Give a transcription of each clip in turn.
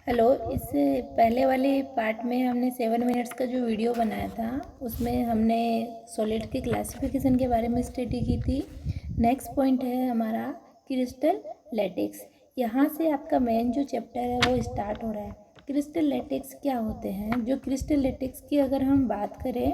Hello. इससे पहले वाले पार्ट में हमने 7 मिनट्स का जो वीडियो बनाया था उसमें हमने सॉलिड के क्लासिफिकेशन के बारे में स्टडी की थी। नेक्स्ट पॉइंट है हमारा क्रिस्टल लेटेक्स। यहाँ से आपका मेन जो चैप्टर है वो स्टार्ट हो रहा है। क्रिस्टल लेटेक्स क्या होते हैं? जो क्रिस्टल लेटेक्स की अगर हम बात करें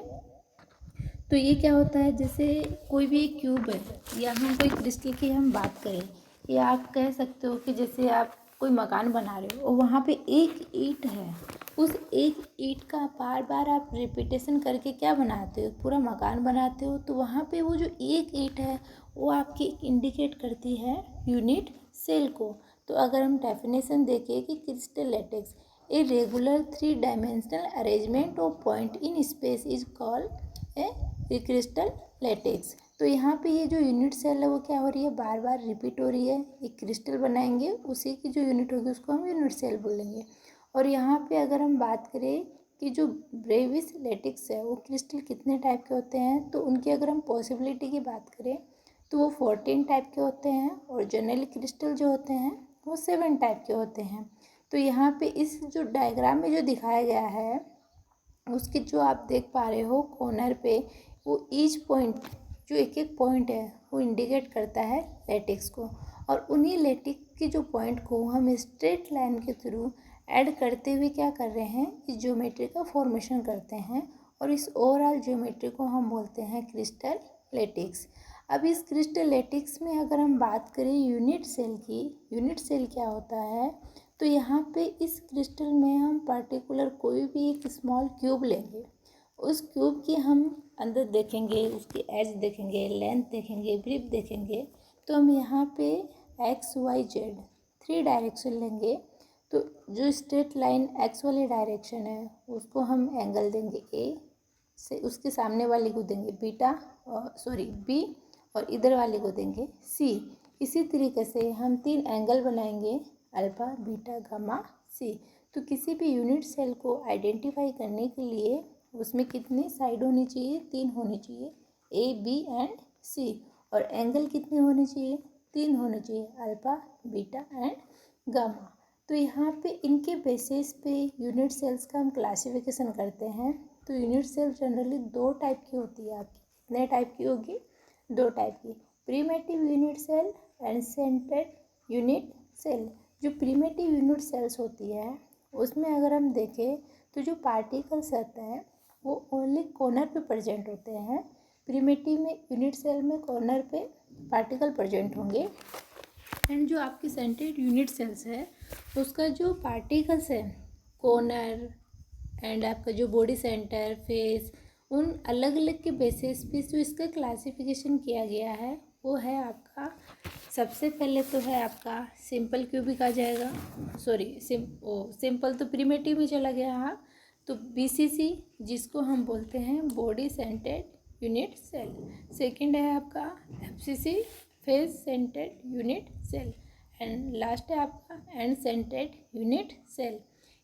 तो ये क्या होता है, जैसे कोई भी एक क्यूब है या हम कोई क्रिस्टल की हम बात करें, या आप कह सकते हो कि जैसे आप कोई मकान बना रहे हो और वहाँ पे एक ईंट है, उस एक ईंट का बार बार आप रिपीटेशन करके क्या बनाते हो, पूरा मकान बनाते हो। तो वहाँ पे वो जो एक ईंट है वो आपकी इंडिकेट करती है यूनिट सेल को। तो अगर हम डेफिनेशन देखें कि crystal latex a regular 3 dimensional arrangement of point in space is called a crystal latex. तो यहाँ पे ये जो यूनिट सेल है वो क्या हो रही है, बार बार रिपीट हो रही है। एक क्रिस्टल बनाएंगे, उसी की जो यूनिट होगी उसको हम यूनिट सेल बोलेंगे। और यहाँ पे अगर हम बात करें कि जो ब्रेविस लेटेक्स है वो क्रिस्टल कितने टाइप के होते हैं, तो उनकी अगर हम पॉसिबिलिटी की बात करें तो वो 14 टाइप के होते हैं, और जनरली क्रिस्टल जो होते हैं वो 7 टाइप के होते हैं। तो यहाँ पे इस जो डायग्राम में जो दिखाया गया है उसके जो आप देख पा रहे हो कॉर्नर पे, वो ईच पॉइंट, जो एक एक पॉइंट है वो इंडिकेट करता है लेटेक्स को। और उन्हीं लेटेक्स के जो पॉइंट को हम स्ट्रेट लाइन के थ्रू ऐड करते हुए क्या कर रहे हैं, इस ज्योमेट्री का फॉर्मेशन करते हैं, और इस ओवरऑल ज्योमेट्री को हम बोलते हैं क्रिस्टल लेटेक्स। अब इस क्रिस्टल लेटेक्स में अगर हम बात करें यूनिट सेल की, यूनिट सेल क्या होता है, तो यहाँ पे इस क्रिस्टल में हम पर्टिकुलर कोई भी एक स्मॉल क्यूब लेंगे, उस क्यूब की हम अंदर देखेंगे, उसकी एज देखेंगे, लेंथ देखेंगे, ब्रीथ देखेंगे, तो हम यहाँ पे XYZ 3 डायरेक्शन लेंगे। तो जो स्ट्रेट लाइन एक्स वाली डायरेक्शन है उसको हम एंगल देंगे ए से, उसके सामने वाले को देंगे बीटा, और सॉरी बी, और इधर वाले को देंगे सी। इसी तरीके से हम 3 एंगल बनाएंगे, अल्फ़ा, बीटा, गामा, सी। तो किसी भी यूनिट सेल को आइडेंटिफाई करने के लिए उसमें कितनी साइड होनी चाहिए, 3 होनी चाहिए, ए बी एंड सी। और एंगल कितने होने चाहिए, 3 होने चाहिए, अल्फ़ा, बीटा एंड गामा। तो यहाँ पे इनके बेसिस पे यूनिट सेल्स का हम क्लासिफिकेशन करते हैं। तो यूनिट सेल जनरली 2 टाइप की होती है आपकी। कितने टाइप की होगी, 2 टाइप की, primitive unit cell and centred unit cell. जो प्रीमेटिव यूनिट सेल्स होती है उसमें अगर हम देखें तो जो पार्टिकल्स रहते हैं वो ओनली कॉर्नर पे प्रेजेंट होते हैं। प्रीमेटिव में यूनिट सेल में कॉर्नर पे पार्टिकल प्रेजेंट होंगे, एंड जो आपकी सेंटेड यूनिट सेल्स है उसका जो पार्टिकल्स है कॉर्नर एंड आपका जो बॉडी सेंटर, फेस, उन अलग अलग के बेसिस पे जो इसका क्लासिफिकेशन किया गया है वो है आपका, सबसे पहले तो है आपका सिंपल क्यूबिक आ जाएगा, सॉरी सिंपल तो प्रीमेटिव में चला गया। हाँ, तो BCC जिसको हम बोलते हैं body centred unit cell. Second है आपका FCC face centred unit cell, and last है आपका एंड सेंटेड यूनिट सेल।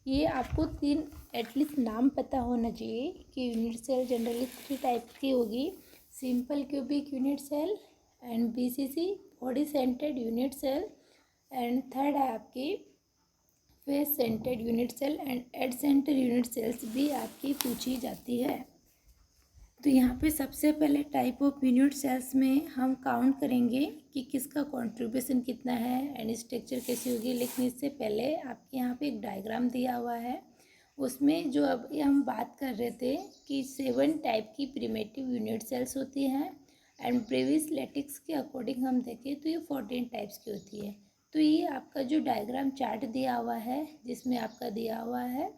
ये आपको 3 एटलीस्ट नाम पता होना चाहिए कि यूनिट सेल जनरली 3 टाइप की होगी, simple cubic unit cell and BCC body centred unit cell, and third है आपकी face centred unit cell, and end centre unit cells भी आपकी पूछी जाती है। तो यहाँ पे सबसे पहले टाइप ऑफ यूनिट सेल्स में हम काउंट करेंगे कि किसका कंट्रीब्यूशन कितना है एंड स्ट्रक्चर कैसी होगी। लेकिन इससे पहले आपके यहाँ पे एक डायग्राम दिया हुआ है, उसमें जो अब हम बात कर रहे थे कि 7 टाइप की प्रीमेटिव यूनिट सेल्स होती हैं, एंड ब्रेविस लेटेक्स के अकॉर्डिंग हम देखें तो ये 14 टाइप्स की होती है। तो ये आपका जो डायग्राम चार्ट दिया हुआ है जिसमें आपका दिया हुआ है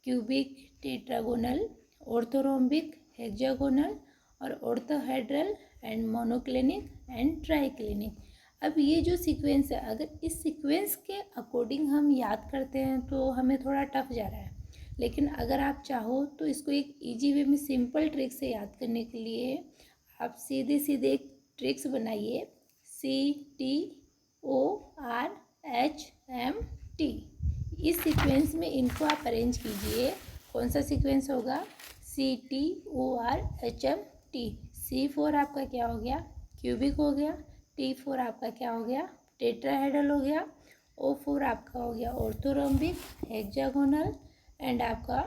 क्यूबिक, टेट्रागोनल, ऑर्थोरोम्बिक, हेक्सागोनल और ऑर्थोहेड्रल एंड मोनोक्लिनिक एंड ट्राइक्लिनिक। अब ये जो सीक्वेंस है, अगर इस सीक्वेंस के अकॉर्डिंग हम याद करते हैं तो हमें थोड़ा टफ जा रहा है, लेकिन अगर आप चाहो तो इसको एक इजी वे में सिंपल ट्रिक से याद करने के लिए आप सीधे सीधे एक ट्रिक्स बनाइए, CTORHMT। इस सीक्वेंस में इनको आप अरेंज कीजिए। कौन सा सीक्वेंस होगा, CTORHMT। C4 आपका क्या हो गया, क्यूबिक हो गया, T4 आपका क्या हो गया, टेट्राहेड्रल हो गया, O4 आपका हो गया ऑर्थोरोम्बिक, हेक्सागोनल एंड आपका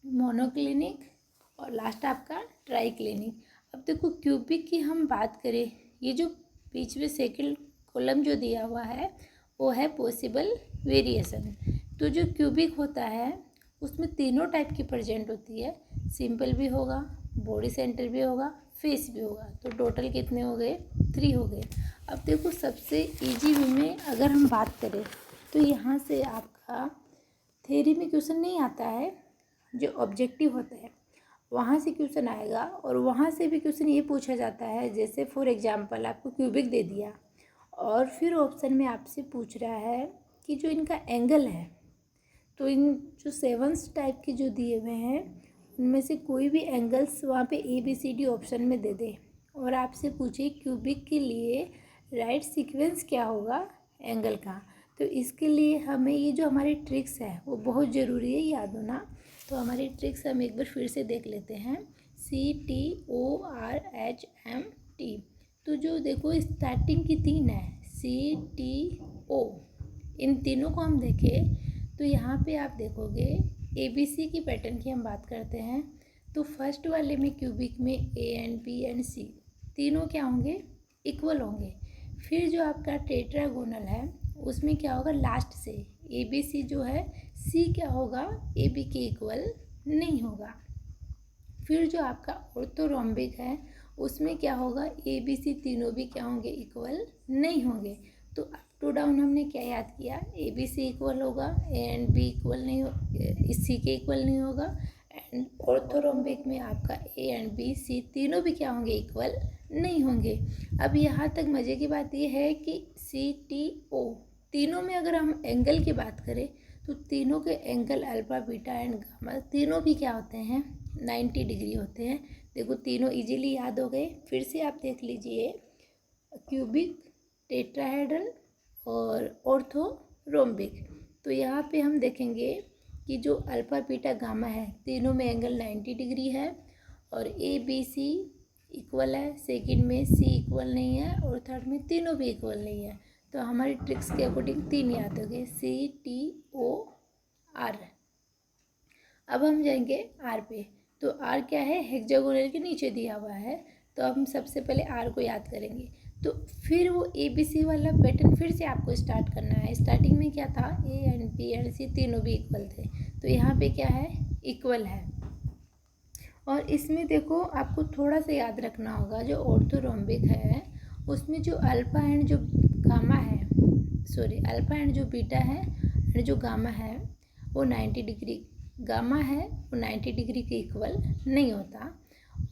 मोनोक्लिनिक और लास्ट आपका ट्राइक्लिनिक। अब देखो क्यूबिक की हम बात करें, ये जो बीच में सेकंड कॉलम जो दिया हुआ है वो है पॉसिबल वेरिएशन। तो जो क्यूबिक होता है उसमें तीनों टाइप की प्रेजेंट होती है, सिंपल भी होगा, बॉडी सेंटर भी होगा, फेस भी होगा। तो टोटल कितने हो गए? 3 हो गए। अब देखो सबसे इजी वे में अगर हम बात करें तो यहाँ से आपका थ्योरी में क्वेश्चन नहीं आता है, जो ऑब्जेक्टिव होता है वहाँ से क्वेश्चन आएगा। और वहाँ से भी क्वेश्चन ये पूछा जाता है, जैसे फॉर एग्जांपल आपको क्यूबिक दे दिया और फिर ऑप्शन में आपसे पूछ रहा है कि जो इनका एंगल है, तो इन जो 7 टाइप के जो दिए हुए हैं उनमें से कोई भी एंगल्स वहाँ पे ABCD ऑप्शन में दे दे और आपसे पूछे क्यूबिक के लिए राइट सीक्वेंस क्या होगा एंगल का। तो इसके लिए हमें ये जो हमारी ट्रिक्स है वो बहुत ज़रूरी है याद होना। तो हमारी ट्रिक्स हम एक बार फिर से देख लेते हैं, CTORHMT। तो जो देखो स्टार्टिंग की 3 है CTO, इन तीनों को हम देखें तो यहाँ पे आप देखोगे ABC की पैटर्न की हम बात करते हैं तो फर्स्ट वाले में क्यूबिक में A and B and C तीनों क्या होंगे? इक्वल होंगे। फिर जो आपका टेट्रागोनल है उसमें क्या होगा? लास्ट से ABC जो है C क्या होगा? AB के इक्वल नहीं होगा। फिर जो आपका ऑर्थोरोम्बिक है उसमें क्या होगा? ABC तीनों भी क्या होंगे? इक्वल नहीं होंगे। तो अप टू डाउन हमने क्या याद किया? ABC इक्वल होगा, A एंड B इक्वल नहीं हो, C के इक्वल नहीं होगा। एंड ऑर्थोरोम्बिक में आपका A एंड B C तीनों भी क्या होंगे? इक्वल नहीं होंगे। अब यहाँ तक मज़े की बात ये है कि CTO तीनों में अगर हम एंगल की बात करें तो तीनों के angle alpha beta and gamma तीनों भी क्या होते हैं? 90 डिग्री होते हैं। देखो तीनों इजीली याद हो गए। फिर से आप देख लीजिए, क्यूबिक, टेट्राहेड्रल और ऑर्थोरोम्बिक। तो यहाँ पे हम देखेंगे कि जो अल्फा बीटा गामा है तीनों में एंगल 90 डिग्री है और ABC इक्वल है, सेकंड में C इक्वल नहीं है और थर्ड में तीनों भी इक्वल नहीं है। तो हमारी ट्रिक्स के अकॉर्डिंग 3 याद हो गए, CTOR। अब हम जाएंगे R पे। तो R क्या है? हेक्सागोनल के नीचे दिया हुआ है। तो हम सबसे पहले R को याद करेंगे। तो फिर वो ABC वाला पैटर्न फिर से आपको स्टार्ट करना है। स्टार्टिंग में क्या था? A and B and C तीनों भी इक्वल थे। तो यहाँ पे क्या है? इक्वल है। और इसमें देखो आपको थोड़ा सा याद रखना होगा, जो ऑर्थोरोम्बिक है उसमें जो अल्फा एंड जो गामा है, अल्फा एंड जो बीटा है एंड जो गामा है वो 90 डिग्री, गामा है वो 90 डिग्री के इक्वल नहीं होता।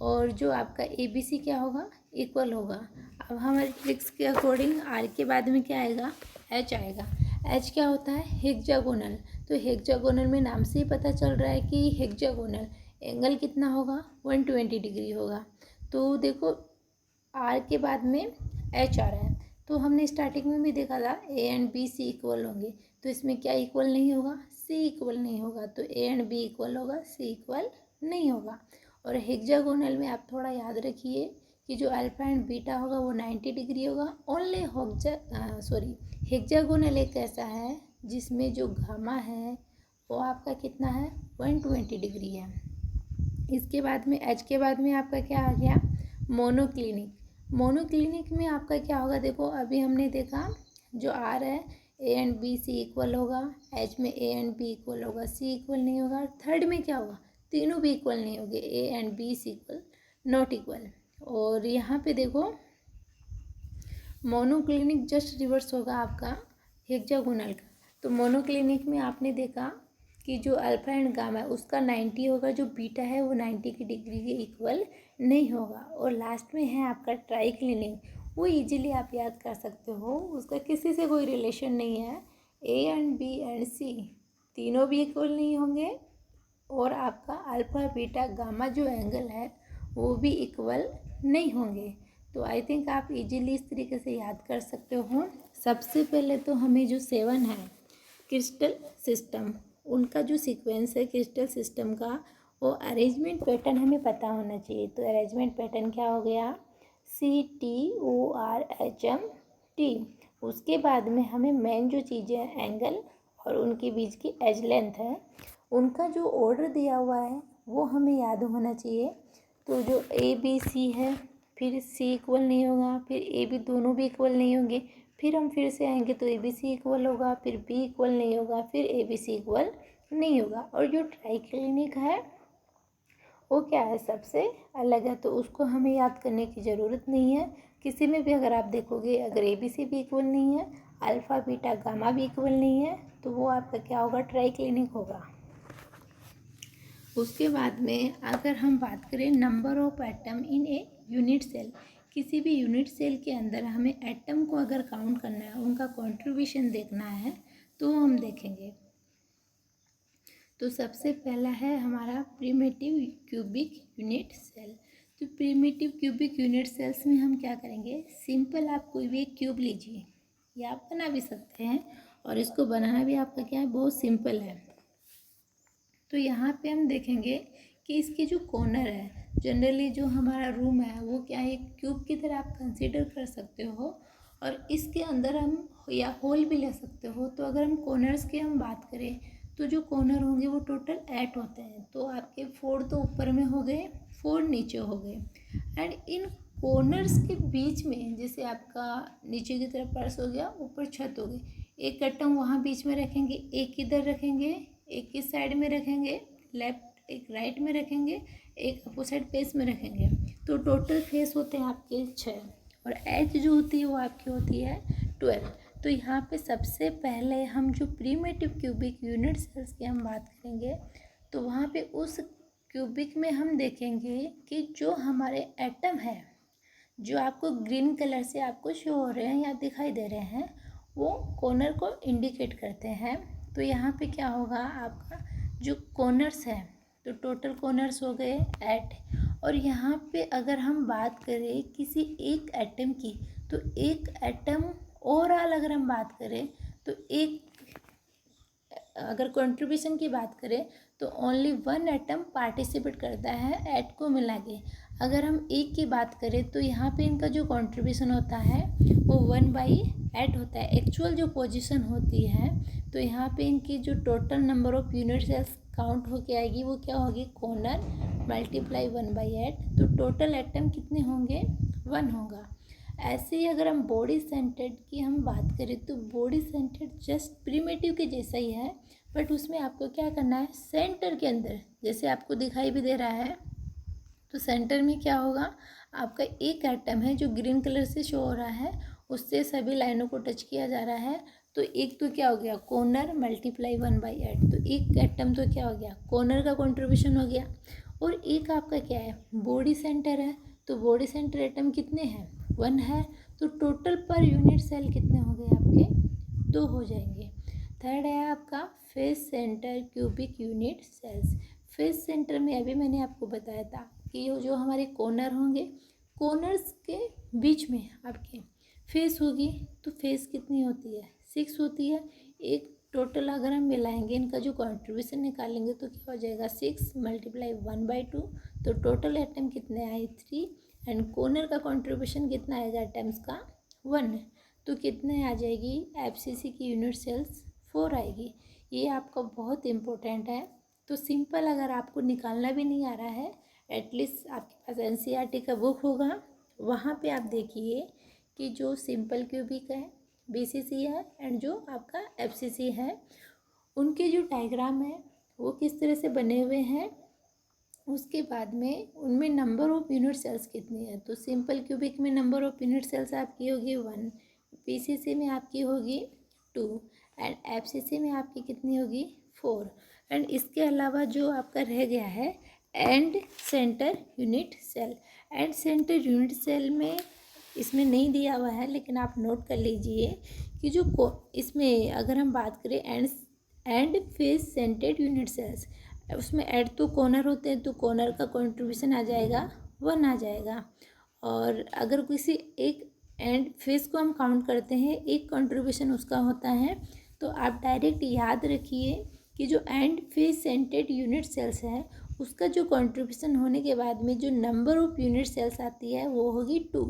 और जो आपका ABC क्या होगा? इक्वल होगा। अब हमारे ट्रिक्स के अकॉर्डिंग R के बाद में क्या आएगा? H आएगा। H क्या होता है? हेक्सागोनल। तो हेक्सागोनल में नाम से ही पता चल रहा है कि हेक्सागोनल एंगल कितना होगा? 120 डिग्री होगा। तो देखो R के बाद में H आ रहा है। तो हमने स्टार्टिंग में भी देखा था A and B C equal होंगे। तो इसमें क्या इक्वल नहीं होगा? C इक्वल नहीं होगा। तो A एंड B इक्वल होगा, C इक्वल नहीं होगा। और हेक्सागोनल में आप थोड़ा याद रखिए कि जो अल्फा एंड बीटा होगा वो 90 डिग्री होगा। ओनली हेक्सागोनल एक ऐसा है जिसमें जो गामा है वो आपका कितना है? 120 डिग्री है। इसके बाद में H के बाद में आपका क्या आ गया? मोनोक्लिनिक। मोनोक्लिनिक में आपका क्या होगा? देखो अभी हमने देखा जो R है A and B C equal होगा, H में A एंड B इक्वल होगा, C इक्वल नहीं होगा। थर्ड में क्या होगा? तीनों भी इक्वल नहीं होंगे, A and B C equal not equal. और यहाँ पे देखो मोनोक्लिनिक जस्ट रिवर्स होगा आपका हेक्सागोनल का। तो मोनोक्लिनिक में आपने देखा कि जो अल्फा एंड गामा है उसका 90 होगा, जो बीटा है वो 90 की डिग्री के इक्वल नहीं होगा। और लास्ट में है आपका ट्राइक्लिनिक, वो इजीली आप याद कर सकते हो, उसका किसी से कोई रिलेशन नहीं है। A and B and C तीनों भी इक्वल नहीं होंगे और आपका अल्फा बीटा गामा जो एंगल है वो भी इक्वल नहीं होंगे। तो आई थिंक आप इजीली इस तरीके से याद कर सकते हो। सबसे पहले तो हमें जो 7 है क्रिस्टल सिस्टम, उनका जो सीक्वेंस है क्रिस्टल सिस्टम का, वो अरेंजमेंट पैटर्न हमें पता होना चाहिए। तो अरेंजमेंट पैटर्न क्या हो गया? CTORHMT। उसके बाद में हमें मेन जो चीज़ें हैं एंगल और उनके बीच की एज लेंथ है, उनका जो ऑर्डर दिया हुआ है वो हमें याद होना चाहिए। तो जो ए बी सी है, फिर सी इक्वल नहीं होगा, फिर ए बी दोनों भी इक्वल नहीं होंगे, फिर हम फिर से आएंगे तो ए बी सी इक्वल होगा, फिर बी इक्वल नहीं होगा, फिर ए बी सी इक्वल नहीं होगा। और जो ट्राइक्लिनिक है वो क्या है, सबसे अलग है, तो उसको हमें याद करने की ज़रूरत नहीं है। किसी में भी अगर आप देखोगे, अगर ए बी सी भी इक्वल नहीं है, अल्फ़ा बीटा गामा भी इक्वल नहीं है, तो वो आपका क्या होगा, ट्राइक्लिनिक होगा। उसके बाद में अगर हम बात करें number of atom in a unit cell, किसी भी यूनिट सेल के अंदर हमें एटम को अगर काउंट करना है, उनका कंट्रीब्यूशन देखना है, तो हम देखेंगे। तो सबसे पहला है हमारा प्रिमिटिव क्यूबिक यूनिट सेल। तो प्रिमिटिव क्यूबिक यूनिट सेल्स में हम क्या करेंगे, सिंपल आप कोई भी एक क्यूब लीजिए, या आप बना भी सकते हैं, और इसको बनाना भी आपका क्या है, बहुत सिंपल है। तो यहाँ पे हम देखेंगे कि इसके जो कॉर्नर है, जनरली जो हमारा रूम है वो क्या है, एक क्यूब की तरह आप कंसीडर कर सकते हो, और इसके अंदर हम या होल भी ले सकते हो। तो अगर हम कॉर्नर्स की हम बात करें, तो जो कॉर्नर होंगे वो टोटल 8 होते हैं। तो आपके 4 तो ऊपर में हो गए, 4 नीचे हो गए, एंड इन कॉर्नर्स के बीच में, जैसे आपका नीचे की तरफ फर्श हो गया, ऊपर छत हो गई, एक एटम वहाँ बीच में रखेंगे, एक इधर रखेंगे, एक इस साइड में रखेंगे, लेफ्ट एक राइट में रखेंगे, एक अपोजिट फेस में रखेंगे। तो टोटल फेस होते हैं आपके 6, और एज जो होती है वो आपकी होती है 12। तो यहाँ पे सबसे पहले हम जो प्रिमिटिव क्यूबिक यूनिट सेल्स की हम बात करेंगे, तो वहाँ पे उस क्यूबिक में हम देखेंगे कि जो हमारे एटम है, जो आपको ग्रीन कलर से आपको शो हो रहे हैं या दिखाई दे रहे हैं, वो कॉर्नर को इंडिकेट करते हैं। तो यहाँ पे क्या होगा, आपका जो कॉर्नर्स है, तो टोटल कॉर्नर्स हो गए 8। और यहाँ पे अगर हम बात करें किसी एक एटम की, तो एक एटम ओवरऑल अगर हम बात करें, तो एक अगर कंट्रीब्यूशन की बात करें, तो ओनली 1 एटम पार्टिसिपेट करता है 8 को मिला के। अगर हम एक की बात करें, तो यहाँ पे इनका जो कंट्रीब्यूशन होता है वो 1/8 होता है। एक्चुअल जो पोजीशन होती है, तो यहाँ पे इनकी जो total number of unit cells count होके आएगी, वो क्या होगी, कॉर्नर मल्टीप्लाई 1/8। तो टोटल एटम कितने होंगे, 1 होगा। ऐसे ही अगर हम बॉडी सेंटर्ड की हम बात करें, तो बॉडी सेंटर्ड जस्ट प्रिमिटिव के जैसा ही है, बट उसमें आपको क्या करना है, सेंटर के अंदर, जैसे आपको दिखाई भी दे रहा है, तो सेंटर में क्या होगा, आपका एक एटम है जो ग्रीन कलर से शो हो रहा है, उससे सभी लाइनों को टच किया जा रहा है। तो एक तो क्या हो गया, कॉर्नर मल्टीप्लाई 1/8, तो एक एटम तो क्या हो गया, कॉर्नर का कंट्रीब्यूशन हो गया। और एक आपका क्या है, बॉडी सेंटर है, तो बॉडी सेंटर एटम कितने हैं, 1 है। तो टोटल पर यूनिट सेल कितने हो गए आपके, 2 हो जाएंगे। थर्ड है आपका face centre cubic unit cells. Face centre में अभी मैंने आपको बताया था कि ये जो हमारे कॉर्नर होंगे, कॉर्नर्स के बीच में आपके फेस होगी, तो फेस कितनी होती है, 6 होती है। एक टोटल अगर हम मिलाएंगे, इनका जो कंट्रीब्यूशन निकालेंगे, तो क्या हो जाएगा, 6 मल्टीप्लाई 1/2। तो टोटल एटम कितने आए, 3, एंड कॉर्नर का कंट्रीब्यूशन कितना आएगा एटम्स का, 1। तो कितने आ जाएगी, एफसीसी की यूनिट सेल्स 4 आएगी। ये आपका बहुत इम्पोर्टेंट है। तो सिंपल अगर आपको निकालना भी नहीं आ रहा है, एटलीस्ट आपके पास एनसीईआरटी का बुक होगा, वहाँ पे आप देखिए कि जो सिंपल क्यूबिक है, बीसीसी है, एंड जो आपका एफसीसी है, उनके जो डायग्राम है वो किस तरह से बने हुए हैं। उसके बाद में उनमें नंबर ऑफ यूनिट सेल्स कितनी है, तो सिंपल क्यूबिक में नंबर ऑफ यूनिट सेल्स आपकी होगी 1, बीसीसी में आपकी होगी 2, एंड एफसीसी में आपकी कितनी होगी, 4। एंड इसके अलावा जो आपका रह गया है end centre unit cell. End centre unit cell में इसमें नहीं दिया हुआ है, लेकिन आप नोट कर लीजिए कि जो इसमें अगर हम बात करें and face centred unit cells, उसमें एड तो कॉर्नर होते हैं, तो कॉर्नर का कंट्रीब्यूशन आ जाएगा 1 आ जाएगा। और अगर किसी एक एंड फेस को हम काउंट करते हैं, एक कंट्रीब्यूशन उसका होता है, तो आप डायरेक्ट याद रखिए कि जो and face centred unit cells है, उसका जो कंट्रीब्यूशन होने के बाद में जो नंबर ऑफ यूनिट सेल्स आती है वो होगी 2।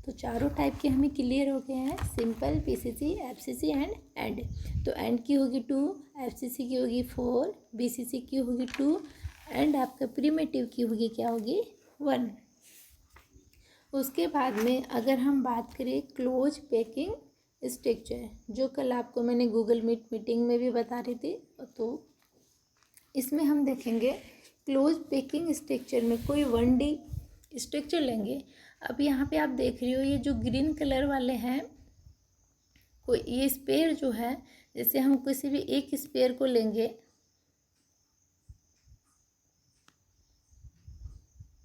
तो चारों टाइप के हमें क्लियर हो गए हैं, सिंपल, पीसीसी, एफसीसी एंड। तो एंड की होगी 2, एफसीसी की होगी 4, बीसीसी की होगी 2 एंड आपका प्रिमिटिव की होगी क्या होगी 1। उसके बाद में अगर हम बात करें क्लोज पैकिंग स्ट्रक्चर, जो कल आपको मैंने गूगल मीट मीटिंग में भी बता रही थी, तो इसमें हम देखेंगे क्लोज पैकिंग स्ट्रक्चर में कोई 1D स्ट्रक्चर लेंगे। अब यहाँ पे आप देख रही हो ये जो ग्रीन कलर वाले हैं, कोई ये स्पेयर जो है, जैसे हम किसी भी एक स्पेयर को लेंगे,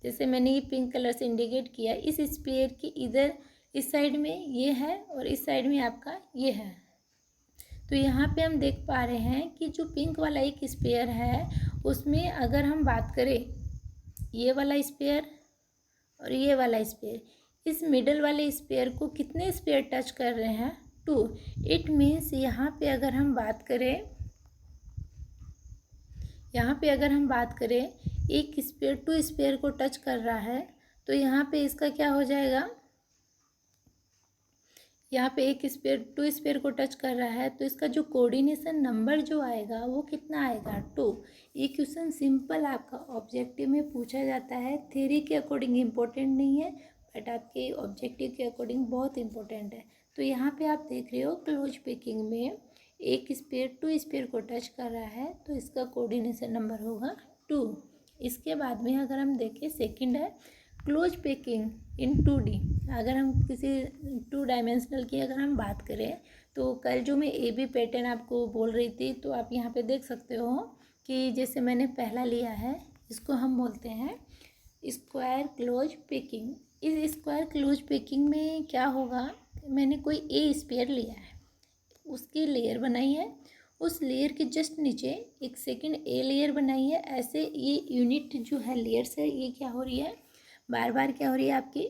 जैसे मैंने ये पिंक कलर से इंडिकेट किया, इस स्पेयर की इधर इस साइड में ये है और इस साइड में आपका ये है। तो यहाँ पे हम देख पा रहे हैं कि जो पिंक वाला एक स्पेयर है उसमें अगर हम बात करें ये वाला स्पेयर और ये वाला स्पेयर, इस मिडल वाले स्पेयर को कितने स्पेयर टच कर रहे हैं 2। इट मीन्स यहाँ पे अगर हम बात करें एक स्पेयर 2 स्पेयर को टच कर रहा है, तो यहाँ पे इसका क्या हो जाएगा, यहाँ पे एक स्पेयर 2 स्पेयर को टच कर रहा है तो इसका जो कोऑर्डिनेशन नंबर जो आएगा वो कितना आएगा 2। ये क्वेश्चन सिंपल आपका ऑब्जेक्टिव में पूछा जाता है, थ्योरी के अकॉर्डिंग इम्पोर्टेंट नहीं है बट आपके ऑब्जेक्टिव के अकॉर्डिंग बहुत इंपॉर्टेंट है। तो यहाँ पे आप देख रहे हो क्लोज पैकिंग में एक स्पेयर 2 स्पेयर को टच कर रहा है तो इसका कोऑर्डिनेशन नंबर होगा 2। इसके बाद में अगर हम देखें सेकंड है क्लोज पैकिंग इन 2D। अगर हम किसी 2 डायमेंशनल की अगर हम बात करें तो कल जो मैं AB पैटर्न आपको बोल रही थी, तो आप यहाँ पे देख सकते हो कि जैसे मैंने पहला लिया है, इसको हम बोलते हैं स्क्वायर क्लोज पैकिंग। इस स्क्वायर क्लोज पैकिंग में क्या होगा, मैंने कोई A स्पेयर लिया है, उसकी लेयर बनाई है, उस लेयर के जस्ट नीचे एक सेकंड A लेयर बनाई है। ऐसे ये यूनिट जो है लेयर्स है ये क्या हो रही है, बार बार क्या हो रही है आपकी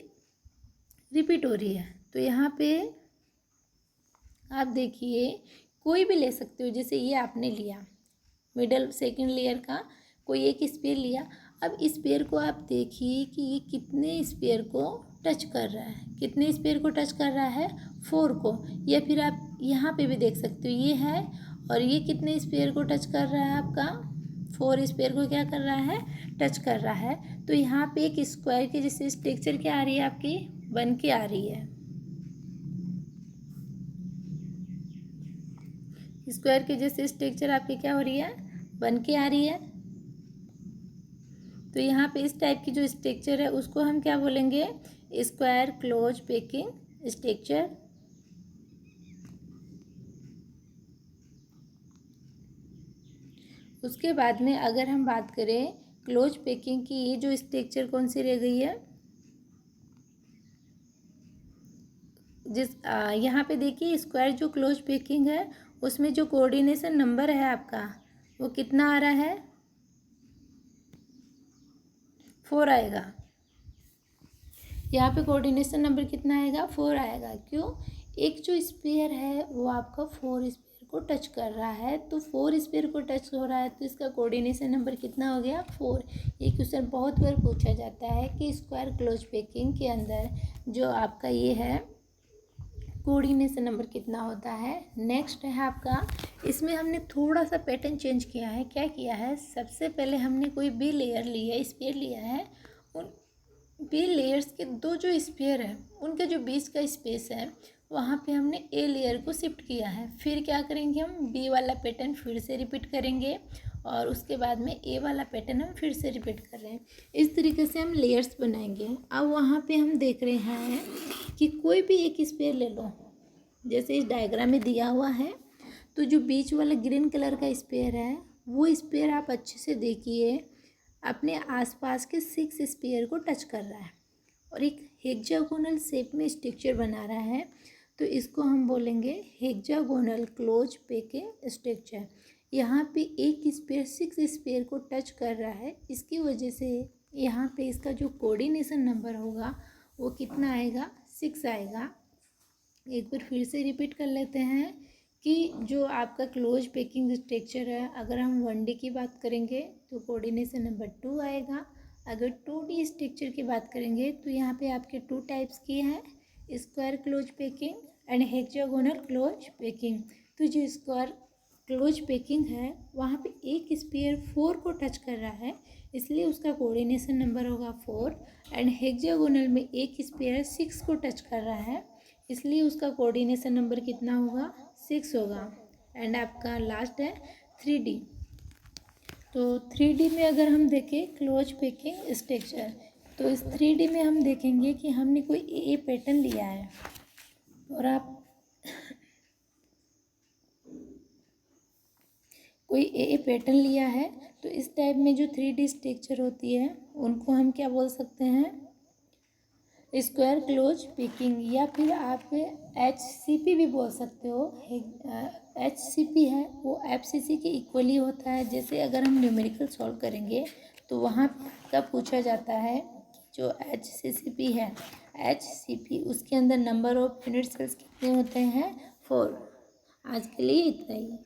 रिपीट हो रही है। तो यहाँ पे आप देखिए कोई भी ले सकते हो, जैसे ये आपने लिया मिडल सेकंड लेयर का कोई एक स्पेयर लिया। अब इस स्पेयर को आप देखिए कि ये कितने स्पेयर को टच कर रहा है, कितने स्पेयर को टच कर रहा है 4 को। या फिर आप यहाँ पे भी देख सकते हो ये है और ये कितने स्पेयर को टच कर रहा है आपका 4 स्पेयर को क्या कर रहा है टच कर रहा है। तो यहाँ पे एक स्क्वायर की जैसे स्ट्रक्चर क्या आ रही है आपकी बन के आ रही है, स्क्वायर की जैसे स्ट्रक्चर आपकी क्या हो रही है बन के आ रही है। तो यहाँ पे इस टाइप की जो स्ट्रक्चर है उसको हम क्या बोलेंगे स्क्वायर क्लोज पैकिंग स्ट्रक्चर। उसके बाद में अगर हम बात करें क्लोज पैकिंग की, ये जो स्ट्रक्चर कौन सी रह गई है, यहाँ पे देखिए स्क्वायर जो क्लोज पैकिंग है उसमें जो कोऑर्डिनेशन नंबर है आपका वो कितना आ रहा है 4 आएगा। यहाँ पे कोऑर्डिनेशन नंबर कितना आएगा 4 आएगा। क्यों, एक जो स्पेयर है वो आपका 4 स्पेयर को टच कर रहा है, तो 4 स्पेयर को टच हो रहा है तो इसका कोऑर्डिनेशन नंबर कितना हो गया 4। ये क्वेश्चन बहुत बार पूछा जाता है कि स्क्वायर क्लोज पैकिंग के अंदर जो आपका ये है कोऑर्डिनेशन नंबर कितना होता है। नेक्स्ट है आपका, इसमें हमने थोड़ा सा पैटर्न चेंज किया है। क्या किया है, सबसे पहले हमने कोई बी लेयर ली है, स्पेयर लिया है, उन बी लेयर्स के 2 जो स्पेयर है उनके जो बीच का स्पेस है वहाँ पे हमने ए लेयर को शिफ्ट किया है। फिर क्या करेंगे हम बी वाला पैटर्न फिर से रिपीट करेंगे और उसके बाद में ए वाला पैटर्न हम फिर से रिपीट कर रहे हैं। इस तरीके से हम लेयर्स बनाएंगे। अब वहाँ पे हम देख रहे हैं कि कोई भी एक स्पेयर ले लो, जैसे इस डायग्राम में दिया हुआ है, तो जो बीच वाला ग्रीन कलर का स्पेयर है वो स्पेयर आप अच्छे से देखिए अपने आसपास के 6 स्पेयर को टच कर रहा है और एक हेक्सागोनल शेप में स्ट्रक्चर बना रहा है, तो इसको हम बोलेंगे हेक्सागोनल क्लोज पैकिंग स्ट्रक्चर। यहाँ पे एक स्पेयर 6 स्पेयर को टच कर रहा है, इसकी वजह से यहाँ पे इसका जो कोऑर्डिनेशन नंबर होगा वो कितना आएगा 6 आएगा। एक बार फिर से रिपीट कर लेते हैं कि जो आपका क्लोज पैकिंग स्ट्रक्चर है, अगर हम 1D की बात करेंगे तो कोऑर्डिनेशन नंबर 2 आएगा। अगर 2D स्ट्रक्चर की बात करेंगे तो यहाँ पे आपके 2 टाइप्स की हैं square close packing and hexagonal close packing. तो जो स्क्वायर क्लोज पैकिंग है वहाँ पे एक स्फीयर 4 को टच कर रहा है, इसलिए उसका कोऑर्डिनेशन नंबर होगा 4। एंड हेक्सागोनल में एक स्फीयर 6 को टच कर रहा है, इसलिए उसका कोऑर्डिनेशन नंबर कितना होगा, 6 होगा। एंड आपका लास्ट है 3D। तो 3D में अगर हम देखें क्लोज पैकिंग स्ट्रक्चर, तो इस 3D में हम देखेंगे कि हमने कोई ए पैटर्न लिया है और आप कोई ए पैटर्न लिया है, तो इस टाइप में जो 3D स्ट्रक्चर होती है उनको हम क्या बोल सकते हैं, स्क्वायर क्लोज पैकिंग, या फिर आप HCP भी बोल सकते हो। HCP है वो FCC के इक्वली होता है। जैसे अगर हम न्यूमेरिकल सॉल्व करेंगे तो वहाँ का पूछा जाता है जो HCCP है, HCP उसके अंदर नंबर ऑफ यूनिट सेल्स कितने होते हैं, 4। आज के लिए इतना ही।